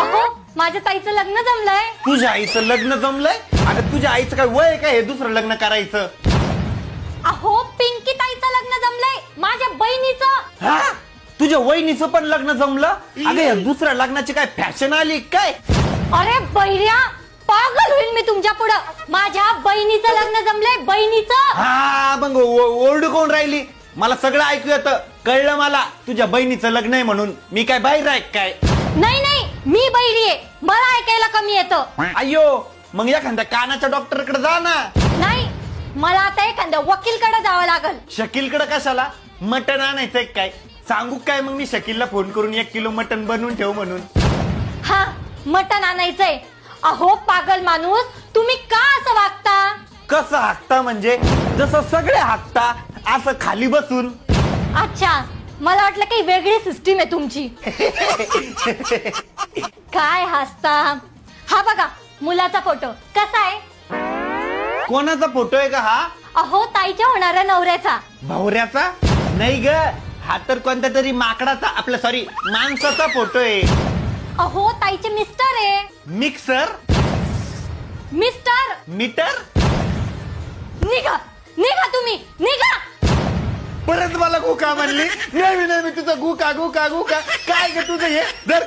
अहो माझ्या ताईचं लग्न जमलंय. तुझ्या आईचं लग्न जमलंय? अगं तुझ्या आईचं काय वय आहे का हे दुसरं लग्न करायचं? अहो पिंकी ताईचं लग्न जमलंय, माझ्या बहिणीचं. हा? तुझ्या वहिनीचं पण लग्न जमलं? अगं या दुसऱ्या लग्नाची काय फॅशन आली काय? अरे बहिऱ्या, पागल होईल मी तुमच्या पुढं. माझ्या बहिणीचं लग्न जमलंय, बहिणीचं. हा मग ओरडू कोण राहिली? मला सगळं ऐकू येतं, कळलं मला तुझ्या बहिणीचं लग्न आहे म्हणून. मी काय बाहेर आहे काय? नाही नाही, मी बहिरी आहे, मला ऐकायला कमी येतं. अय्यो, मग एखाद्या कानाच्या डॉक्टरकडे जा ना. नाही, मला आता एखाद्या वकीलकडे जावं लागल. शकीलकडे कशाला? मटण आणायचंय काय? सांगू काय मग मी शकीलला फोन करून 1 किलो मटण बनवून ठेव म्हणून. हा, मटण आणायचंय. अहो पागल माणूस, तुम्ही का असं वागता? कसं हाकता म्हणजे? जसं सगळे हाकता, असं खाली बसून. अच्छा, मला वाटलं काही वेगळी सिस्टीम आहे तुमची. काय हसता? हा बघा मुलाचा फोटो कसा आहे? कोणाचा फोटो आहे का हा? अहो ताईच्या होणाऱ्या नवऱ्याचा. भावऱ्याचा? नाही ग, हा तर कोणत्या तरी माकडाचा, आपला सॉरी माणसाचा फोटो आहे. अहो ताईचे मिस्टर आहे. मिक्सर? मिस्टर. मीटर? निघा निघा, तुम्ही निघा. परत मला गुका म्हणली. नेहमी नेहमी तुझं गुका गुका गुका. काय ग तुझं हे? जर